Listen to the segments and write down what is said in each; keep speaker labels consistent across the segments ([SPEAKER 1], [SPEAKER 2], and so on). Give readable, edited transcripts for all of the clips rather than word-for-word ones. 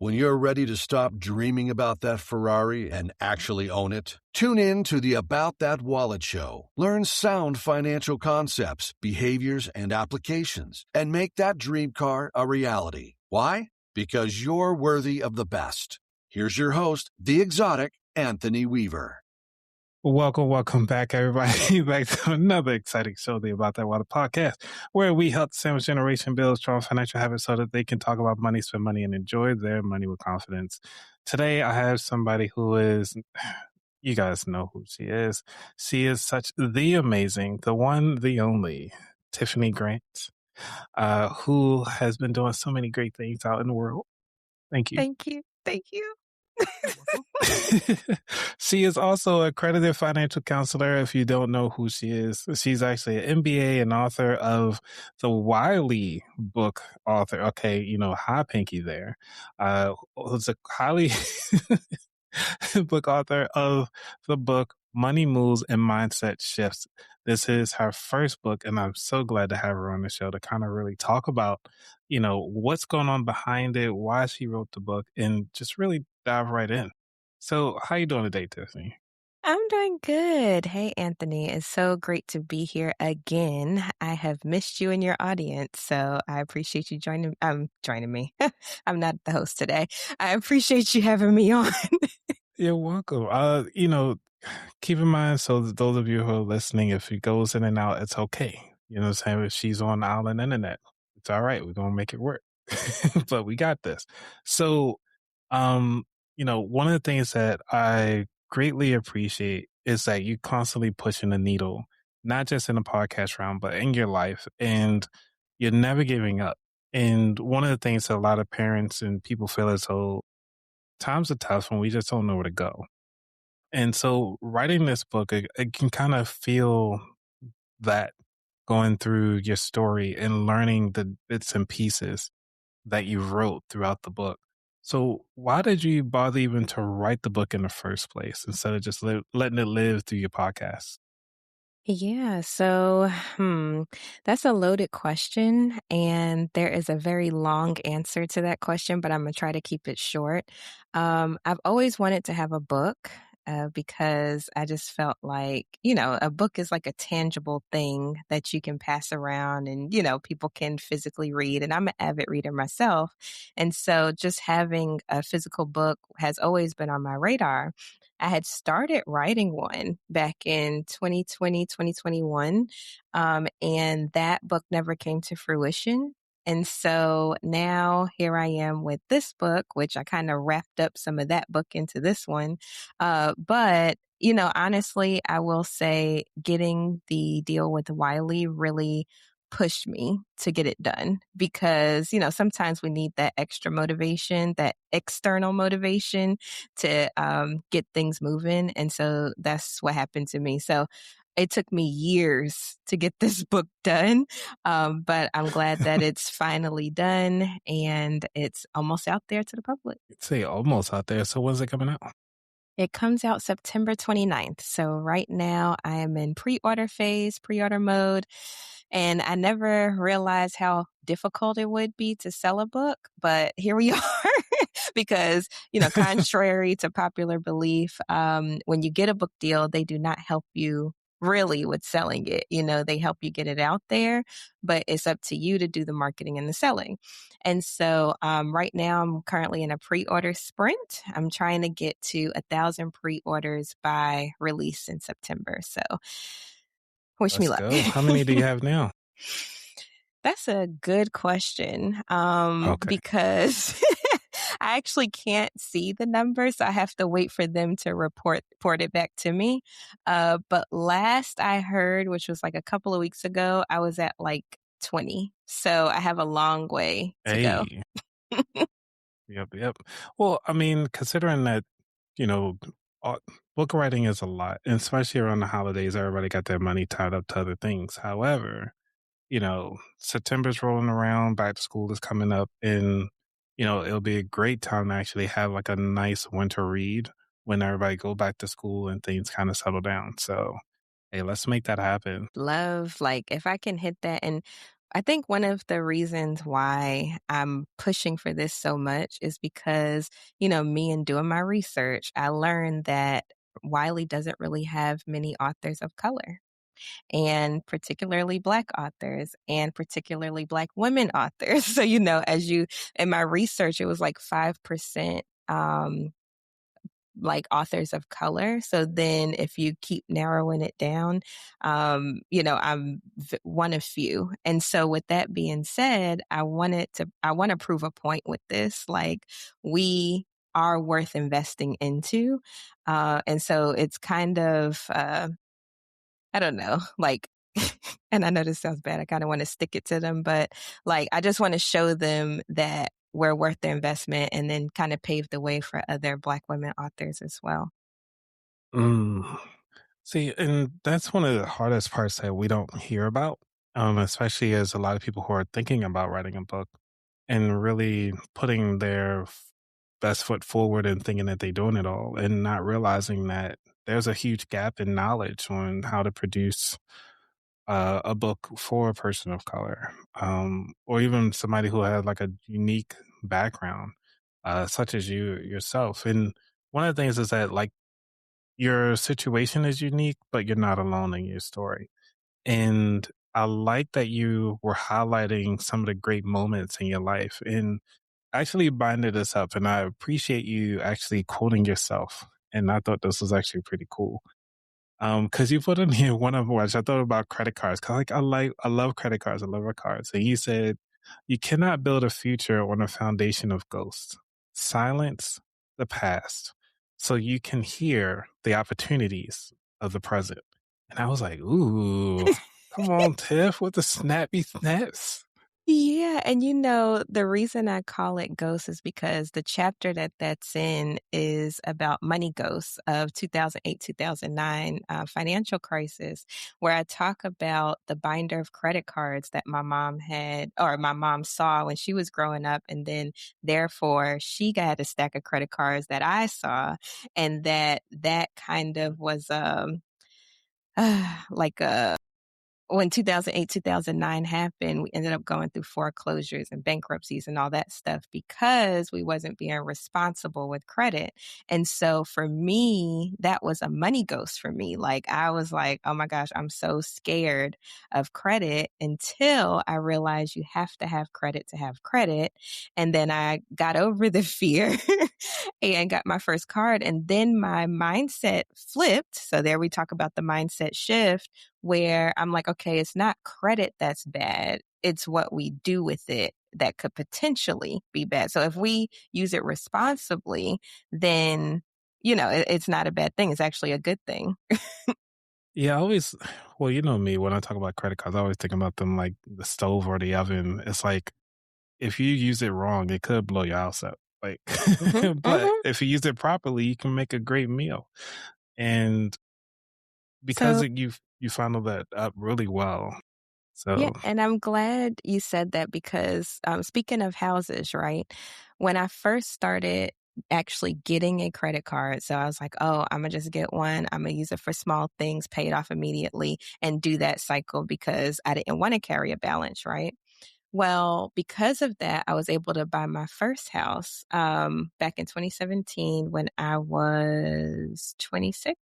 [SPEAKER 1] When you're ready to stop dreaming about that Ferrari and actually own it, tune in to the About That Wallet Show. Learn sound financial concepts, behaviors, and applications, and make that dream car a reality. Why? Because you're worthy of the best. Here's your host, the exotic Anthony Weaver.
[SPEAKER 2] Welcome back, everybody. Back to another exciting show, the About That Water podcast, where we help the sandwich generation build strong financial habits so that they can talk about money, spend money, and enjoy their money with confidence. Today, I have somebody who is, you guys know who she is. She is such the amazing, the one, the only, Tiffany Grant, who has been doing so many great things out in the world. Thank you.
[SPEAKER 3] Thank you. Thank you.
[SPEAKER 2] She is also a accredited financial counselor. If you don't know who she is, she's actually an MBA and author of the Wiley book author. Okay, high pinky there. Was a highly book author of the book Money Moves and Mindset Shifts. This is her first book, and I'm so glad to have her on the show to kind of really talk about, what's going on behind it, why she wrote the book, and just really dive right in. So how you doing today, Tiffany?
[SPEAKER 3] I'm doing good. Hey, Anthony. It's so great to be here again. I have missed you and your audience, so I appreciate you joining me. I'm not the host today. I appreciate you having me on.
[SPEAKER 2] You're welcome. Keep in mind, so that those of you who are listening, if it goes in and out, it's okay. You know what I'm saying? If she's on the island internet, it's all right. We're going to make it work. But we got this. So, one of the things that I greatly appreciate is that you constantly pushing the needle, not just in the podcast round, but in your life, and you're never giving up. And one of the things that a lot of parents and people feel as though times are tough when we just don't know where to go. And so writing this book, it can kind of feel that going through your story and learning the bits and pieces that you wrote throughout the book. So why did you bother even to write the book in the first place instead of just letting it live through your podcast?
[SPEAKER 3] Yeah, so that's a loaded question, and there is a very long answer to that question, but I'm going to try to keep it short. I've always wanted to have a book. Because I just felt like, a book is like a tangible thing that you can pass around and, people can physically read. And I'm an avid reader myself. And so just having a physical book has always been on my radar. I had started writing one back in 2020, 2021, and that book never came to fruition. And so now here I am with this book, which I kind of wrapped up some of that book into this one. But, honestly, I will say getting the deal with Wiley really pushed me to get it done because, sometimes we need that extra motivation, that external motivation to get things moving. And so that's what happened to me. So it took me years to get this book done, but I'm glad that it's finally done and it's almost out there to the public.
[SPEAKER 2] I'd say almost out there. So when's it coming out?
[SPEAKER 3] It comes out September 29th. So right now I am in pre-order mode, and I never realized how difficult it would be to sell a book, but here we are. Because, contrary to popular belief, when you get a book deal, they do not help you really with selling it. They help you get it out there, but it's up to you to do the marketing and the selling. And so right now I'm currently in a pre-order sprint. I'm trying to get to 1,000 pre-orders by release in September. So wish me luck.
[SPEAKER 2] Go. How many do you have now?
[SPEAKER 3] That's a good question.
[SPEAKER 2] Okay.
[SPEAKER 3] Because I actually can't see the numbers. So I have to wait for them to report it back to me. But last I heard, which was like a couple of weeks ago, I was at like 20. So I have a long way to go.
[SPEAKER 2] Yep. Well, I mean, considering that, book writing is a lot, and especially around the holidays, everybody got their money tied up to other things. However, September's rolling around, back to school is coming up, and, it'll be a great time to actually have like a nice winter read when everybody go back to school and things kind of settle down. So, hey, let's make that happen.
[SPEAKER 3] Love, like if I can hit that. And I think one of the reasons why I'm pushing for this so much is because, me and doing my research, I learned that Wiley doesn't really have many authors of color, and particularly Black authors, and particularly Black women authors. So, in my research, it was like 5%. Like authors of color. So then if you keep narrowing it down, I'm one of few. And so with that being said, I want to prove a point with this. Like we are worth investing into. And so it's kind of, I don't know, like, and I know this sounds bad. I kind of want to stick it to them, but like, I just want to show them that we're worth the investment and then kind of pave the way for other Black women authors as well.
[SPEAKER 2] Mm. See, and that's one of the hardest parts that we don't hear about, especially as a lot of people who are thinking about writing a book and really putting their best foot forward and thinking that they're doing it all and not realizing that there's a huge gap in knowledge on how to produce a book for a person of color, or even somebody who has like a unique background, such as you yourself. And one of the things is that like your situation is unique, but you're not alone in your story. And I like that you were highlighting some of the great moments in your life and actually binding this up. And I appreciate you actually quoting yourself. And I thought this was actually pretty cool. Cause you put in here one of which I thought about credit cards. Cause I love credit cards. I love our cards. And you said, you cannot build a future on a foundation of ghosts. Silence the past so you can hear the opportunities of the present. And I was like, ooh, come on, Tiff, with the snappy snaps.
[SPEAKER 3] Yeah, and the reason I call it Ghosts is because the chapter that's in is about money ghosts of 2008, 2009 financial crisis, where I talk about the binder of credit cards that my mom had, or my mom saw when she was growing up, and then therefore she got a stack of credit cards that I saw, and that kind of was like a when 2008, 2009 happened, we ended up going through foreclosures and bankruptcies and all that stuff because we wasn't being responsible with credit. And so for me, that was a money ghost for me. Like I was like, oh my gosh, I'm so scared of credit until I realized you have to have credit to have credit. And then I got over the fear and got my first card. And then my mindset flipped. So there we talk about the mindset shift where I'm like, okay, it's not credit that's bad. It's what we do with it that could potentially be bad. So if we use it responsibly, then, it's not a bad thing. It's actually a good thing.
[SPEAKER 2] Yeah, I always, well, you know me, when I talk about credit cards, I always think about them like the stove or the oven. It's like, if you use it wrong, it could blow your house up. Like,
[SPEAKER 3] hmm
[SPEAKER 2] but
[SPEAKER 3] hmm
[SPEAKER 2] if you use it properly, you can make a great meal. And because
[SPEAKER 3] So
[SPEAKER 2] you funnel that up really well.
[SPEAKER 3] yeah,
[SPEAKER 2] So
[SPEAKER 3] and I'm glad you said that because speaking of houses, right? When I first started actually getting a credit card, so I was like, oh, I'm gonna just get one. I'm gonna use it for small things, pay it off immediately, and do that cycle because I didn't want to carry a balance, right? Well, because of that, I was able to buy my first house back in 2017 when I was 26,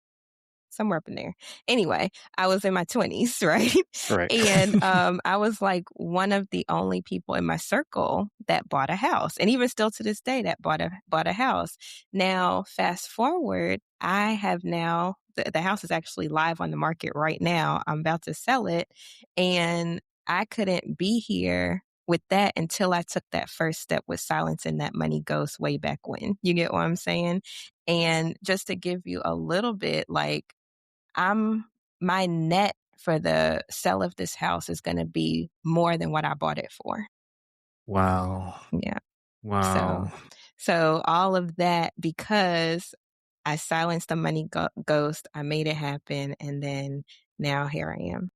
[SPEAKER 3] somewhere up in there. Anyway, I was in my 20s, right?
[SPEAKER 2] right.
[SPEAKER 3] And I was like one of the only people in my circle that bought a house, and even still to this day, that bought a house. Now, fast forward, I have now the house is actually live on the market right now. I'm about to sell it, and I couldn't be here with that until I took that first step with silencing that money ghost way back when. You get what I'm saying? And just to give you a little bit, like I'm my net for the sale of this house is going to be more than what I bought it for.
[SPEAKER 2] Wow.
[SPEAKER 3] Yeah. So,
[SPEAKER 2] Wow.
[SPEAKER 3] so all of that because I silenced the money ghost, I made it happen, and then now here I am.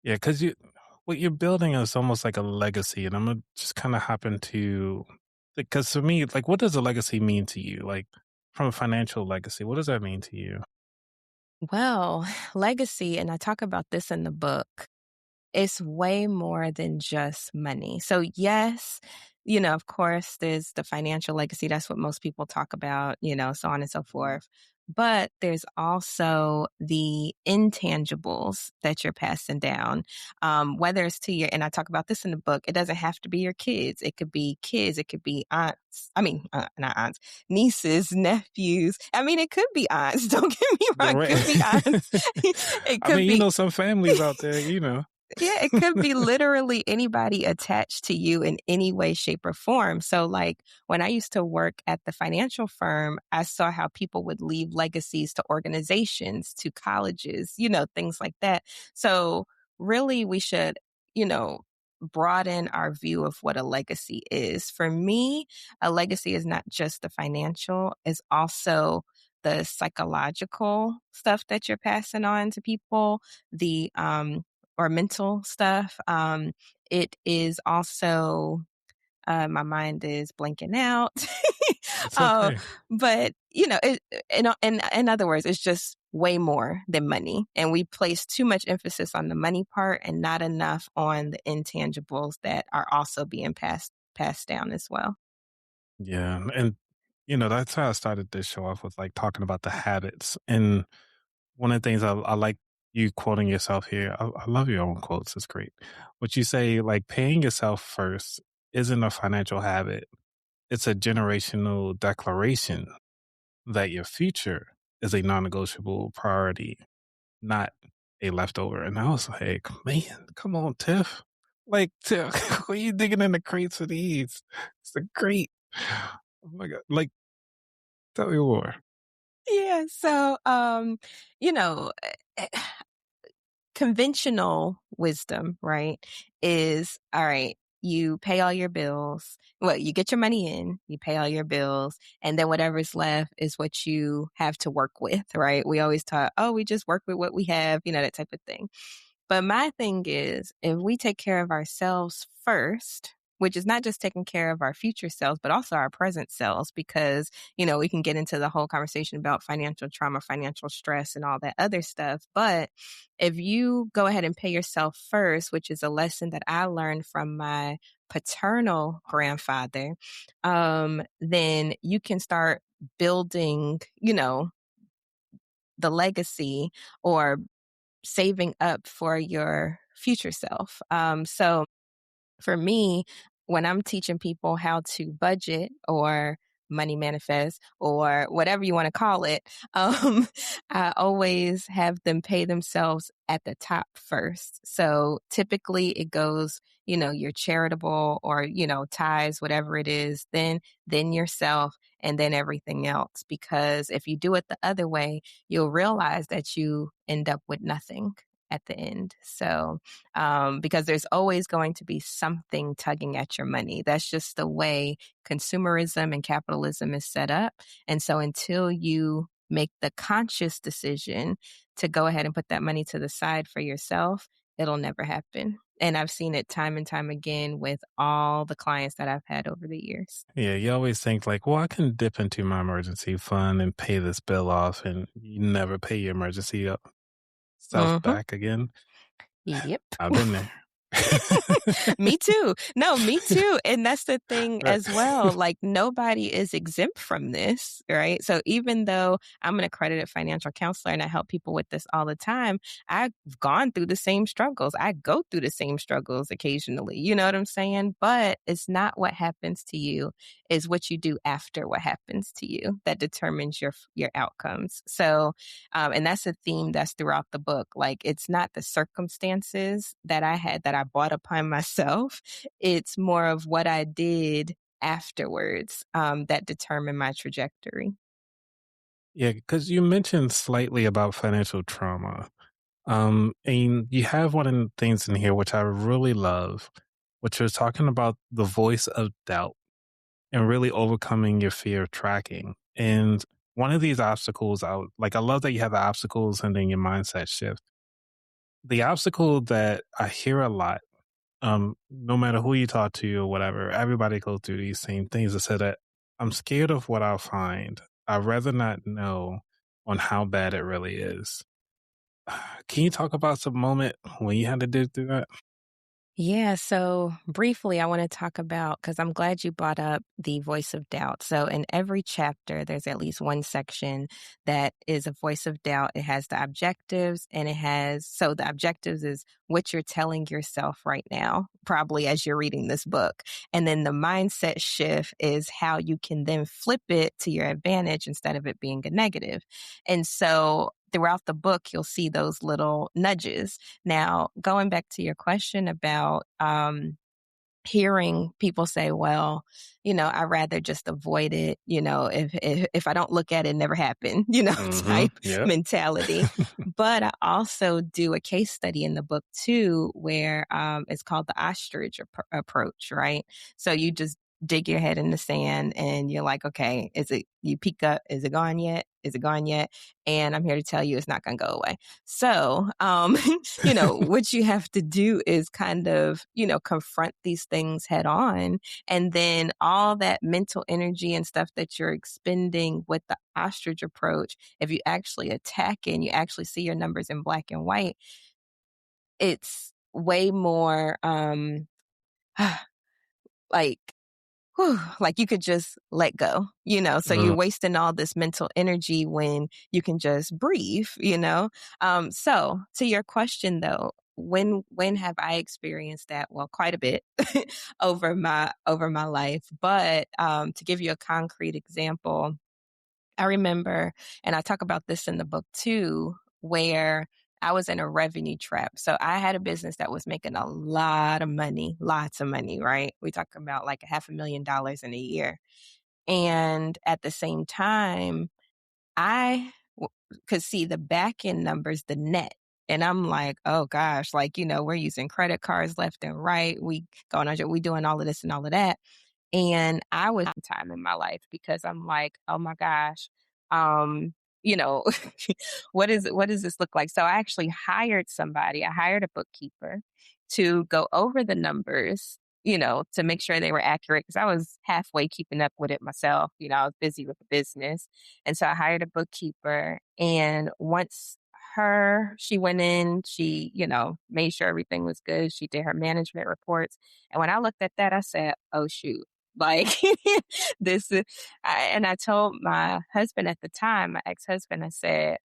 [SPEAKER 2] Yeah, because what you're building is almost like a legacy, and I'm gonna just kind of hop into because for me, like, what does a legacy mean to you? Like, from a financial legacy, what does that mean to you?
[SPEAKER 3] Well, legacy, and I talk about this in the book. it's way more than just money. So, yes, of course, there's the financial legacy. That's what most people talk about, so on and so forth. But there's also the intangibles that you're passing down, whether it's to your, and I talk about this in the book, it doesn't have to be your kids. It could be kids, it could be aunts. I mean, not aunts, nieces, nephews. I mean, it could be aunts. Don't get me wrong. It could be aunts. It
[SPEAKER 2] I
[SPEAKER 3] could
[SPEAKER 2] mean,
[SPEAKER 3] be.
[SPEAKER 2] some families out there,
[SPEAKER 3] Yeah, it could be literally anybody attached to you in any way, shape, or form. So, like when I used to work at the financial firm, I saw how people would leave legacies to organizations, to colleges, things like that. So, really, we should, you know, broaden our view of what a legacy is. For me, a legacy is not just the financial, it's also the psychological stuff that you're passing on to people, the or mental stuff. It is also, my mind is blanking out.
[SPEAKER 2] it's
[SPEAKER 3] uh,
[SPEAKER 2] okay.
[SPEAKER 3] but, in other words, it's just way more than money. And we place too much emphasis on the money part and not enough on the intangibles that are also being passed down as well.
[SPEAKER 2] Yeah. And, that's how I started this show off with like talking about the habits. And one of the things I like you quoting yourself here, I love your own quotes. It's great. What you say, like paying yourself first isn't a financial habit. It's a generational declaration that your future is a non-negotiable priority, not a leftover. And I was like, man, come on, Tiff. Like, Tiff, what are you digging in the crates for these? It's a great. Oh my God. Like, tell me more.
[SPEAKER 3] Yeah. So, you know, eh, conventional wisdom, right, is all right, you pay all your bills. Well, you get your money in, you pay all your bills, and then whatever's left is what you have to work with, right? We always talk, oh, we just work with what we have, that type of thing. But my thing is, if we take care of ourselves first, which is not just taking care of our future selves, but also our present selves, because, we can get into the whole conversation about financial trauma, financial stress, and all that other stuff. But if you go ahead and pay yourself first, which is a lesson that I learned from my paternal grandfather, then you can start building, the legacy or saving up for your future self. So for me, when I'm teaching people how to budget or money manifest or whatever you want to call it, I always have them pay themselves at the top first. So typically it goes, your charitable or, ties, whatever it is, then yourself and then everything else. Because if you do it the other way, you'll realize that you end up with nothing at the end. So, because there's always going to be something tugging at your money. That's just the way consumerism and capitalism is set up. And so until you make the conscious decision to go ahead and put that money to the side for yourself, it'll never happen. And I've seen it time and time again with all the clients that I've had over the years.
[SPEAKER 2] Yeah, you always think like, well, I can dip into my emergency fund and pay this bill off, and you never pay your emergency self
[SPEAKER 3] Hmm.
[SPEAKER 2] back again.
[SPEAKER 3] Yep.
[SPEAKER 2] I've been there.
[SPEAKER 3] Me too. No, me too. And that's the thing
[SPEAKER 2] Right.
[SPEAKER 3] as well. Like nobody is exempt from this, right? So even though I'm an accredited financial counselor and I help people with this all the time, I've gone through the same struggles. I go through the same struggles occasionally. You know what I'm saying? But it's not what happens to you, is what you do after what happens to you that determines your outcomes. So, and that's a theme that's throughout the book. Like it's not the circumstances that I had that I brought upon myself. It's more of what I did afterwards, that determined my trajectory.
[SPEAKER 2] Yeah, because you mentioned slightly about financial trauma. And you have one of the things in here which I really love, which was talking about the voice of doubt and really overcoming your fear of tracking. And one of these obstacles, I love that you have the obstacles and then your mindset shift. The obstacle that I hear a lot, no matter who you talk to or whatever, everybody goes through these same things. That said that I'm scared of what I'll find. I'd rather not know on how bad it really is. Can you talk about some moment when you had to do through that?
[SPEAKER 3] Yeah, so briefly, I want to talk about because I'm glad you brought up the voice of doubt. So, in every chapter, there's at least one section that is a voice of doubt. It has the objectives, and so the objectives is what you're telling yourself right now, probably as you're reading this book. And then the mindset shift is how you can then flip it to your advantage instead of it being a negative. And so, throughout the book, you'll see those little nudges. Now, going back to your question about hearing people say, well, I rather just avoid it, if I don't look at it, it never happened, type
[SPEAKER 2] Yep.
[SPEAKER 3] mentality. But I also do a case study in the book too, where it's called the ostrich approach, right? So you just dig your head in the sand and you're like, okay, you peek up, is it gone yet? Is it gone yet? And I'm here to tell you it's not going to go away. So, what you have to do is kind of, confront these things head on. And then all that mental energy and stuff that you're expending with the ostrich approach, if you actually attack it and you actually see your numbers in black and white, it's way more like, like you could just let go, so you're
[SPEAKER 2] Mm,
[SPEAKER 3] wasting all this mental energy when you can just breathe. So to your question though, when have I experienced that? Well, quite a bit over my life. But to give you a concrete example, I remember, and I talk about this in the book too, where I was in a revenue trap. So I had a business that was making a lot of money, lots of money, right? We talk about like $500,000 in a year. And at the same time, I could see the back end numbers, the net. And I'm like, oh gosh, like, we're using credit cards left and right. We doing all of this and all of that. And I was time in my life because I'm like, oh my gosh, um, you know, what does this look like? So I actually hired somebody. I hired a bookkeeper to go over the numbers, to make sure they were accurate because I was halfway keeping up with it myself. I was busy with the business. And so I hired a bookkeeper. And once she went in, she, made sure everything was good. She did her management reports. And when I looked at that, I said, oh, shoot. Like this is, and I told my husband at the time, my ex-husband, I said,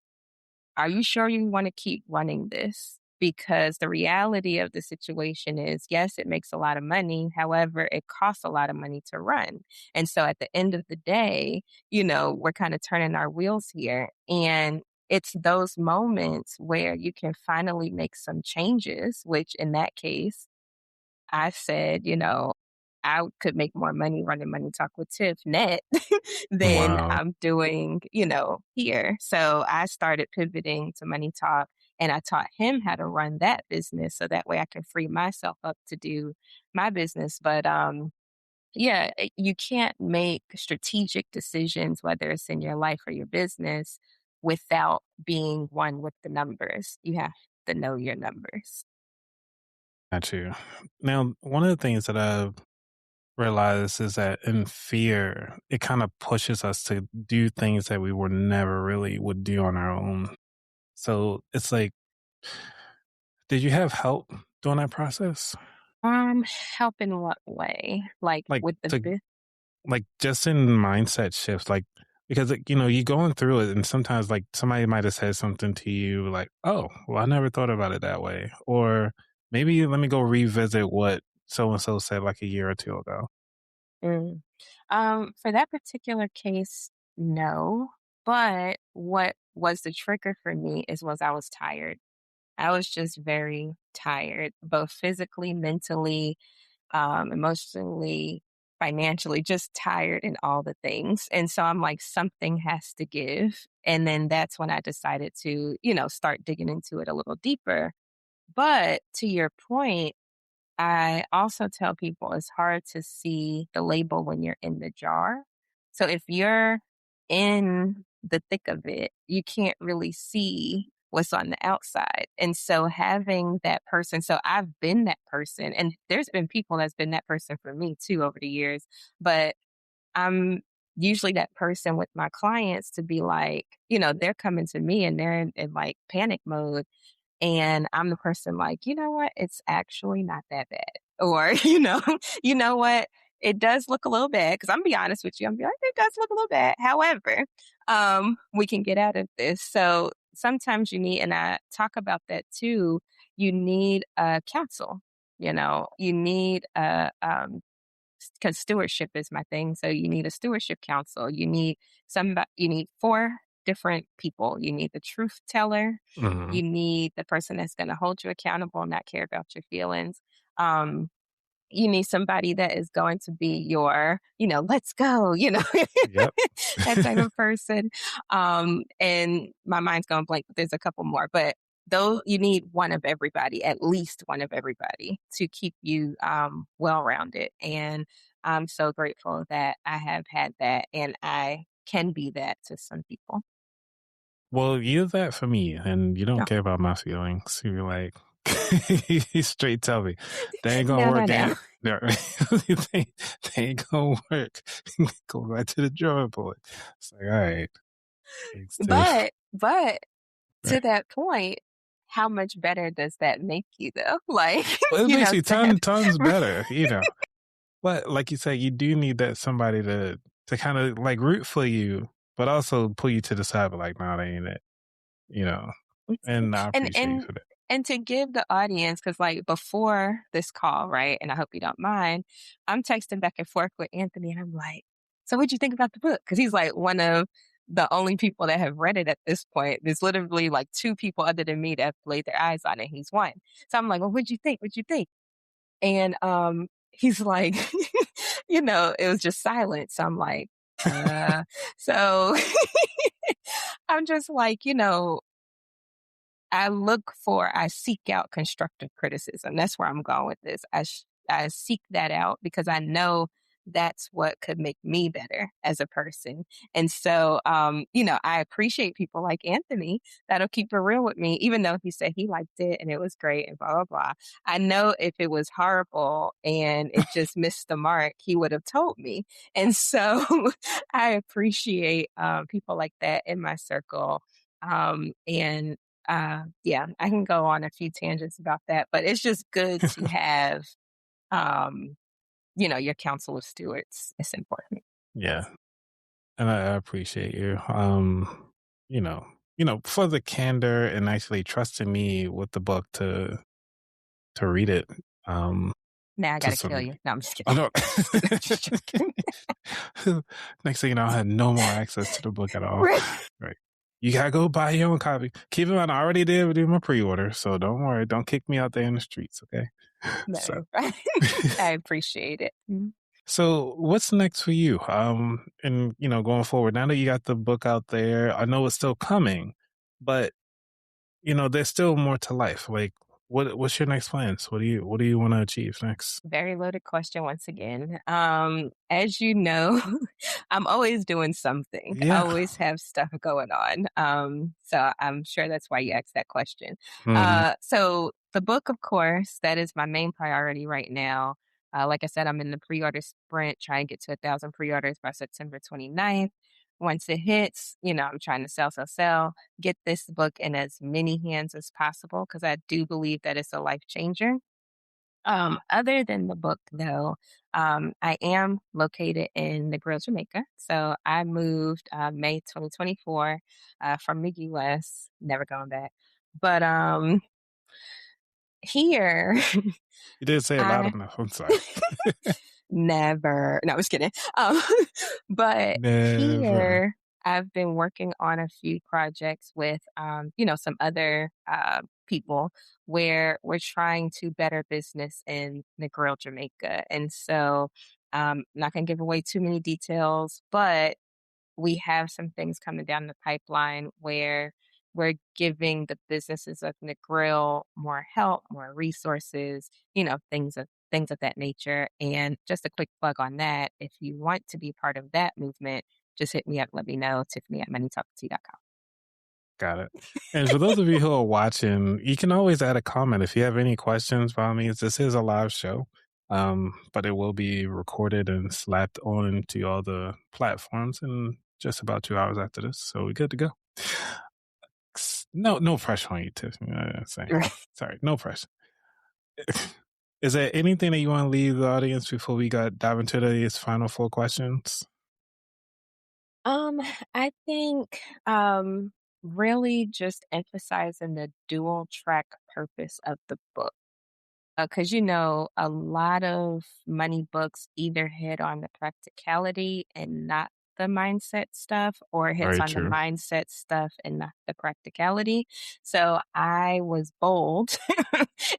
[SPEAKER 3] are you sure you want to keep running this? Because the reality of the situation is, yes, it makes a lot of money. However, it costs a lot of money to run. And so at the end of the day, we're kind of turning our wheels here. And it's those moments where you can finally make some changes, which in that case, I said, I could make more money running Money Talk with Tiff net than
[SPEAKER 2] wow.
[SPEAKER 3] I'm doing, here. So I started pivoting to Money Talk and I taught him how to run that business so that way I can free myself up to do my business. But yeah, you can't make strategic decisions, whether it's in your life or your business, without being one with the numbers. You have to know your numbers.
[SPEAKER 2] Got you. Now, one of the things that I've realized is that in fear, it kind of pushes us to do things that we were never really would do on our own. So it's like, did you have help during that process?
[SPEAKER 3] Help in what way? Like
[SPEAKER 2] Like
[SPEAKER 3] with the
[SPEAKER 2] to like just in mindset shifts, like because like, you're going through it, and sometimes like somebody might have said something to you, like, "Oh, well, I never thought about it that way," or maybe let me go revisit what so and so said like a year or two ago.
[SPEAKER 3] Mm. For that particular case, no. But what was the trigger for me was I was tired. I was just very tired, both physically, mentally, emotionally, financially, just tired in all the things. And so I'm like, something has to give. And then that's when I decided to, start digging into it a little deeper. But to your point, I also tell people it's hard to see the label when you're in the jar. So if you're in the thick of it, you can't really see what's on the outside. And so having that person, so I've been that person, and there's been people that's been that person for me too over the years, but I'm usually that person with my clients to be like, they're coming to me and they're in like panic mode. And I'm the person like, you know what? It's actually not that bad. Or, you know what? It does look a little bad. Cause I'm gonna be honest with you. I'm be like, it does look a little bad. However, we can get out of this. So sometimes you need, and I talk about that too, you need a counsel, you need a, because stewardship is my thing. So you need a stewardship council. You need four different people. You need the truth teller.
[SPEAKER 2] Mhm.
[SPEAKER 3] You need the person that's going to hold you accountable and not care about your feelings. Um, you need somebody that is going to be your, let's go,
[SPEAKER 2] Yep.
[SPEAKER 3] that type of person. And my mind's going blank, but there's a couple more. But though you need one of everybody, at least one of everybody, to keep you well rounded. And I'm so grateful that I have had that and I can be that to some people.
[SPEAKER 2] Well, you're that for me, and you don't
[SPEAKER 3] No,
[SPEAKER 2] care about my feelings. You're like, you straight tell me, they ain't gonna
[SPEAKER 3] no, no,
[SPEAKER 2] work,
[SPEAKER 3] no.
[SPEAKER 2] ain't no, they ain't gonna work. Go back to the drawing board. It's like, all right, thanks to
[SPEAKER 3] But to
[SPEAKER 2] right.
[SPEAKER 3] that point, how much better does that make you though? Like,
[SPEAKER 2] Well, it makes you
[SPEAKER 3] to have
[SPEAKER 2] tons better, But like you say, you do need that somebody to kind of like root for you, but also pull you to the side, but like, nah, that ain't it, you know. And I
[SPEAKER 3] and
[SPEAKER 2] appreciate you
[SPEAKER 3] and
[SPEAKER 2] for that.
[SPEAKER 3] and to give the audience, because like before this call, right? And I hope you don't mind, I'm texting back and forth with Anthony, and I'm like, "So, what'd you think about the book?" Because he's like one of the only people that have read it at this point. There's literally like two people other than me that have laid their eyes on it. He's one. So I'm like, "Well, what'd you think? What'd you think?" And he's like, it was just silent. So I'm like, so I'm just like, I seek out constructive criticism. That's where I'm going with this. I seek that out because I know that's what could make me better as a person. And so, I appreciate people like Anthony that'll keep it real with me, even though he said he liked it and it was great and blah, blah, blah. I know if it was horrible and it just missed the mark, he would have told me. And so I appreciate people like that in my circle. And yeah, I can go on a few tangents about that, but it's just good to have, um, your council of stewards. It's important.
[SPEAKER 2] Yeah, and I appreciate you. You know, for the candor and actually trusting me with the book to read it.
[SPEAKER 3] Now I
[SPEAKER 2] To
[SPEAKER 3] gotta kill
[SPEAKER 2] some,
[SPEAKER 3] you. No, I'm just
[SPEAKER 2] I
[SPEAKER 3] kidding.
[SPEAKER 2] know.
[SPEAKER 3] Just joking.
[SPEAKER 2] Next thing you know, I had no more access to the book at all.
[SPEAKER 3] Right.
[SPEAKER 2] Right. You gotta go buy your own copy. Keep in mind, I already did do my pre-order, so don't worry. Don't kick me out there in the streets, okay? So,
[SPEAKER 3] No, I appreciate it. Mhm.
[SPEAKER 2] so what's next for you? And going forward, now that you got the book out there, I know it's still coming, but there's still more to life. Like, what's your next plans? What do you want to achieve next?
[SPEAKER 3] Very loaded question once again. As you know, I'm always doing something. I
[SPEAKER 2] Yeah.
[SPEAKER 3] always have stuff going on. So I'm sure that's why you asked that question.
[SPEAKER 2] Hmm.
[SPEAKER 3] So the book, of course, that is my main priority right now. Like I said, I'm in the pre-order sprint, trying to get to 1,000 pre-orders by September 29th. Once it hits, I'm trying to sell, get this book in as many hands as possible because I do believe that it's a life changer. Other than the book, though, I am located in Negril, Jamaica. So I moved May 2024 from the US, never going back. But here,
[SPEAKER 2] You didn't say it loud
[SPEAKER 3] I
[SPEAKER 2] enough. I'm sorry.
[SPEAKER 3] never, no, I was kidding. But
[SPEAKER 2] Never.
[SPEAKER 3] here, I've been working on a few projects with, some other people where we're trying to better business in Negril, Jamaica. And so I'm not going to give away too many details, but we have some things coming down the pipeline where we're giving the businesses of Negril more help, more resources, things of that nature. And just a quick plug on that, if you want to be part of that movement, just hit me up, let me know, Tiffany at moneytalktea.com.
[SPEAKER 2] Got it. And for those of you who are watching, you can always add a comment. If you have any questions, by all means, this is a live show. But it will be recorded and slapped on to all the platforms in just about 2 hours after this. So we're good to go. No pressure on you, Tiffany. Sorry, no pressure. Is there anything that you want to leave the audience before we dive into these final 4 questions?
[SPEAKER 3] Um, I think really just emphasizing the dual track purpose of the book. Because a lot of money books either hit on the practicality and not the mindset stuff, or it hits
[SPEAKER 2] Very
[SPEAKER 3] on the
[SPEAKER 2] true.
[SPEAKER 3] mindset stuff and not the practicality. So I was bold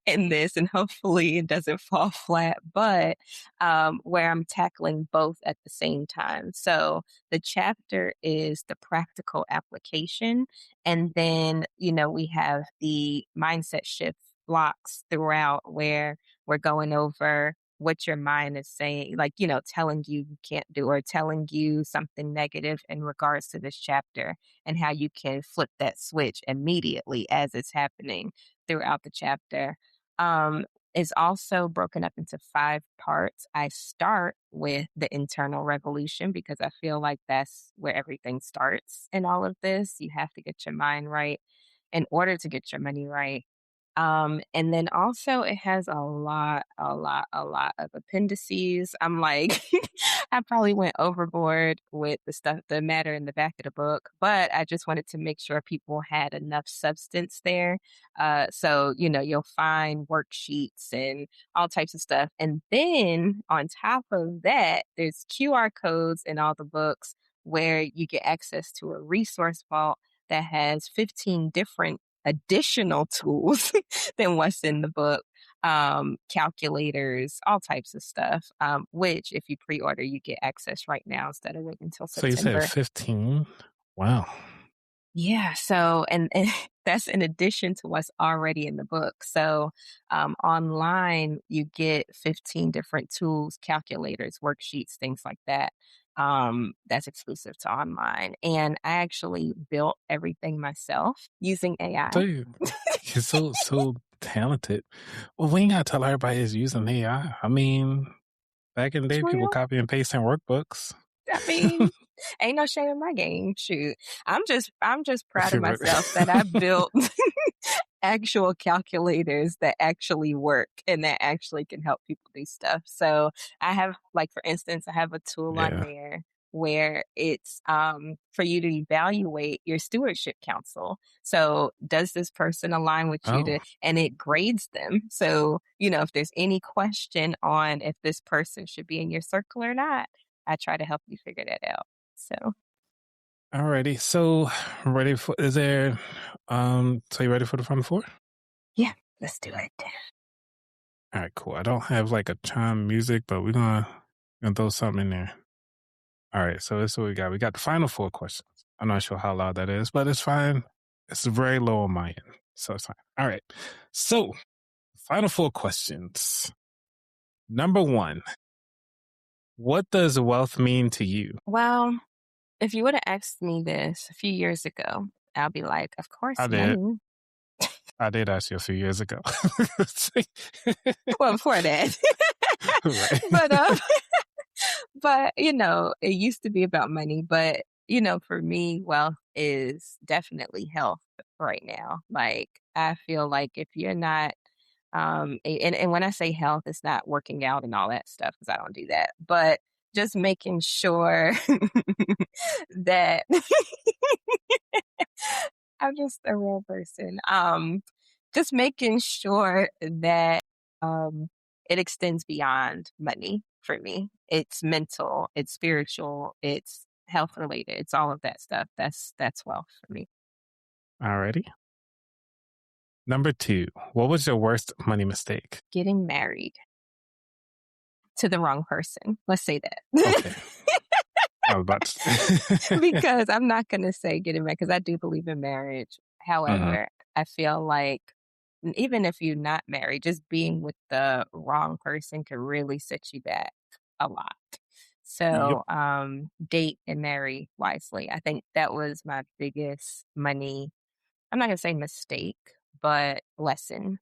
[SPEAKER 3] in this, and hopefully it doesn't fall flat, but where I'm tackling both at the same time. So the chapter is the practical application. And then, we have the mindset shift blocks throughout where we're going over what your mind is saying, like, telling you can't do, or telling you something negative in regards to this chapter, and how you can flip that switch immediately as it's happening throughout the chapter. Um, is also broken up into 5 parts. I start with the internal revolution because I feel like that's where everything starts in all of this. You have to get your mind right in order to get your money right. And then also it has a lot of appendices. I'm like, I probably went overboard with the stuff, the matter in the back of the book, but I just wanted to make sure people had enough substance there. So, you'll find worksheets and all types of stuff. And then on top of that, there's QR codes in all the books where you get access to a resource vault that has 15 different additional tools than what's in the book, calculators, all types of stuff, which if you pre-order, you get access right now instead of waiting until
[SPEAKER 2] So you said
[SPEAKER 3] September.
[SPEAKER 2] 15? Wow.
[SPEAKER 3] Yeah, so and that's in addition to what's already in the book. So online, you get 15 different tools, calculators, worksheets, things like that. That's exclusive to online. And I actually built everything myself using
[SPEAKER 2] So
[SPEAKER 3] AI.
[SPEAKER 2] you're so talented. Well, we ain't gotta tell everybody is using AI. I mean, back in the
[SPEAKER 3] It's
[SPEAKER 2] day, people
[SPEAKER 3] real.
[SPEAKER 2] copy and pasting workbooks.
[SPEAKER 3] I mean, ain't no shame in my game. Shoot. I'm just proud of
[SPEAKER 2] Right.
[SPEAKER 3] myself that I built actual calculators that actually work and that actually can help people do stuff. So I have, like, for instance, I have a tool on
[SPEAKER 2] Yeah.
[SPEAKER 3] there where it's for you to evaluate your stewardship council. So does this person align with you,
[SPEAKER 2] Oh,
[SPEAKER 3] and it grades them. So, if there's any question on if this person should be in your circle or not, I try to help you figure that out. So
[SPEAKER 2] alrighty. So so you ready for the final 4?
[SPEAKER 3] yeah, let's do it.
[SPEAKER 2] All right, cool. I don't have like a chime music, but we're gonna throw something in there. All right, so this is what we got. We got the final 4 questions. I'm not sure how loud that is, but it's fine. It's very low on my end, so it's fine. All right. So, final 4 questions. Number 1, what does wealth mean to you?
[SPEAKER 3] Well, if you would have asked me this a few years ago, I'll be like, of course,
[SPEAKER 2] I did.
[SPEAKER 3] money.
[SPEAKER 2] I did ask you a few years ago.
[SPEAKER 3] Well, before that.
[SPEAKER 2] Right.
[SPEAKER 3] but but it used to be about money, but for me, wealth is definitely health right now. Like, I feel like if you're not and when I say health, it's not working out and all that stuff because I don't do that, but just making sure that I'm just a real person. Just making sure that um, it extends beyond money for me. It's mental, it's spiritual, it's health related, it's all of that stuff. That's wealth for me.
[SPEAKER 2] Alrighty. Number 2, what was your worst money mistake?
[SPEAKER 3] Getting married to the wrong person. Let's say that.
[SPEAKER 2] Okay. I was about to.
[SPEAKER 3] Because I'm not going to say getting married because I do believe in marriage.
[SPEAKER 2] Mhm.
[SPEAKER 3] However, I feel like even if you're not married, just being with the wrong person could really set you back a lot.
[SPEAKER 2] Yep.
[SPEAKER 3] So, date and marry wisely. I think that was my biggest money. I'm not going to say mistake, but lesson.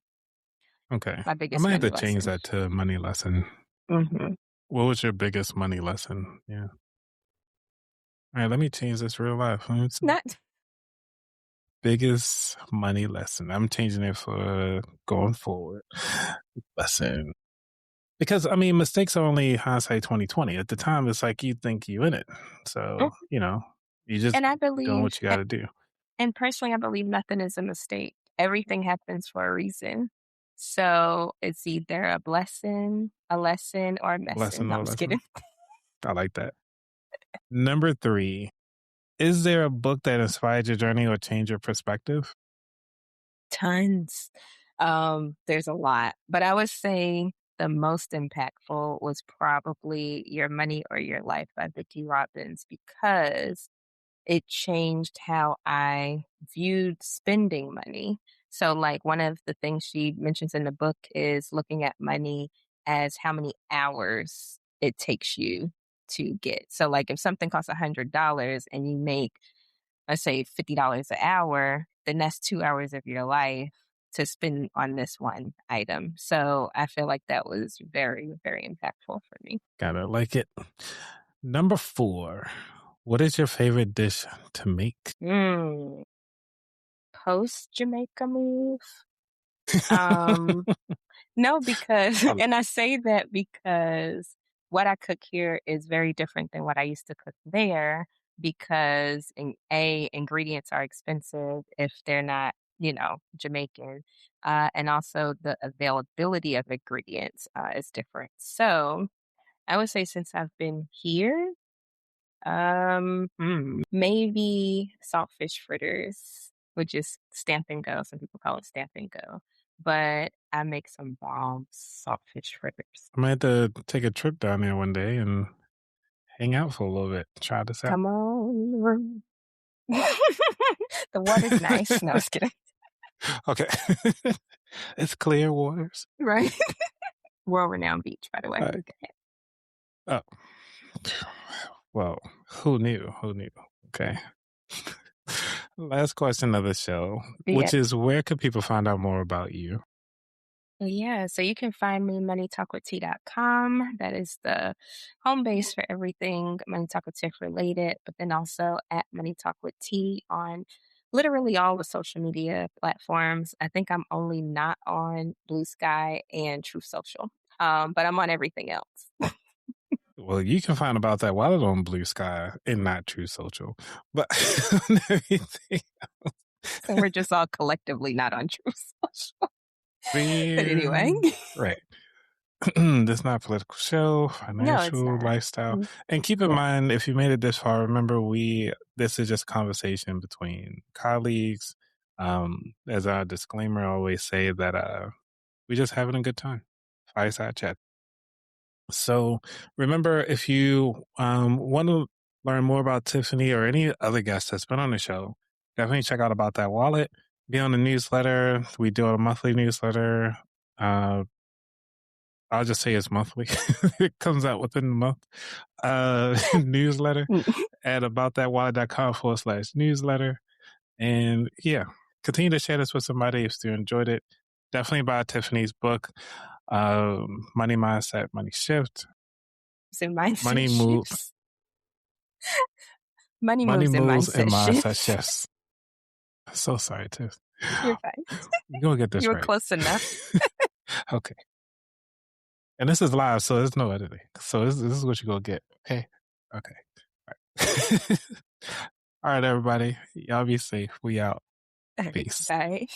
[SPEAKER 2] Okay.
[SPEAKER 3] My
[SPEAKER 2] I
[SPEAKER 3] biggest
[SPEAKER 2] might have
[SPEAKER 3] money
[SPEAKER 2] to change
[SPEAKER 3] lesson.
[SPEAKER 2] that to money lesson.
[SPEAKER 3] Hmm.
[SPEAKER 2] What was your biggest money lesson? Yeah. All right, let me change this real life. Let me see.
[SPEAKER 3] Not
[SPEAKER 2] Biggest money lesson. I'm changing it for going forward. Lesson. Because I mean, mistakes are only hindsight 2020. At the time, it's like you think you in it. So,
[SPEAKER 3] Mhm.
[SPEAKER 2] you just
[SPEAKER 3] And I
[SPEAKER 2] doing
[SPEAKER 3] believe,
[SPEAKER 2] what you gotta do.
[SPEAKER 3] and personally, I believe nothing is a mistake. Everything happens for a reason. So it's either a blessing, a lesson, or a messin'.
[SPEAKER 2] Lesson
[SPEAKER 3] No,
[SPEAKER 2] or
[SPEAKER 3] I'm just
[SPEAKER 2] lesson.
[SPEAKER 3] kidding.
[SPEAKER 2] I like that. Number 3. Is there a book that inspired your journey or changed your perspective?
[SPEAKER 3] Tons. There's a lot, but I would say the most impactful was probably Your Money or Your Life by Vicki Robbins because it changed how I viewed spending money. So, like, one of the things she mentions in the book is looking at money as how many hours it takes you to get. So, like, if something costs $100 and you make, let's say, $50 an hour, then that's 2 hours of your life to spend on this one item. So, I feel like that was very, very impactful for me.
[SPEAKER 2] Gotta like it. Number 4. What is your favorite dish to make?
[SPEAKER 3] Mm, Post Jamaica move. Um, no, because
[SPEAKER 2] I
[SPEAKER 3] and I say that because what I cook here is very different than what I used to cook there because ingredients are expensive if they're not, Jamaican. And also the availability of ingredients is different. So I would say since I've been here, maybe saltfish fritters, which is stamp and go. Some people call it stamp and go, but I make some bomb saltfish fritters.
[SPEAKER 2] might have to take a trip down there one day and hang out for a little bit. Try this out.
[SPEAKER 3] Come on. The water's nice. No, I was kidding.
[SPEAKER 2] Okay. It's clear waters.
[SPEAKER 3] Right. World renowned beach, by the way.
[SPEAKER 2] Like, oh, well, who knew? Who knew? Okay. Last question of the show,
[SPEAKER 3] Yeah.
[SPEAKER 2] which is where could people find out more about you?
[SPEAKER 3] Yeah, so you can find me moneytalkwitht.com. That is the home base for everything Money Talk with Tiff related, but then also at Money Talk with T on literally all the social media platforms. I think I'm only not on Blue Sky and Truth Social, but I'm on everything else.
[SPEAKER 2] Well, you can find about that wallet on Blue Sky and not True Social, but on everything.
[SPEAKER 3] So we're just all collectively not on Truth Social. But anyway,
[SPEAKER 2] Right. This is not a political show,
[SPEAKER 3] no, it's
[SPEAKER 2] financial,
[SPEAKER 3] not.
[SPEAKER 2] lifestyle. And keep in
[SPEAKER 3] Yeah.
[SPEAKER 2] mind, if you made it this far, remember this is just a conversation between colleagues. As our disclaimer, I always say that we're just having a good time. Fireside chat. So remember, if you want to learn more about Tiffany or any other guest that's been on the show, definitely check out About That Wallet. Be on the newsletter. We do a monthly newsletter. I'll just say it's monthly. It comes out within the month. Newsletter at aboutthatwallet.com/newsletter. And yeah, continue to share this with somebody if you enjoyed it. Definitely buy Tiffany's book, Money Mindset, Money Shift,
[SPEAKER 3] So mindset
[SPEAKER 2] Money Move,
[SPEAKER 3] shifts. Money
[SPEAKER 2] Money
[SPEAKER 3] moves and
[SPEAKER 2] Moves, and
[SPEAKER 3] mindset
[SPEAKER 2] Mindset
[SPEAKER 3] shifts.
[SPEAKER 2] Shifts. So sorry, Tiff.
[SPEAKER 3] You're fine.
[SPEAKER 2] We're going to get this
[SPEAKER 3] You were
[SPEAKER 2] right.
[SPEAKER 3] close enough.
[SPEAKER 2] Okay. And this is live, so there's no editing. So this is what you're going to get. Okay. Okay. All right. All right, everybody. Y'all be safe. We out.
[SPEAKER 3] All right,
[SPEAKER 2] Peace.
[SPEAKER 3] bye.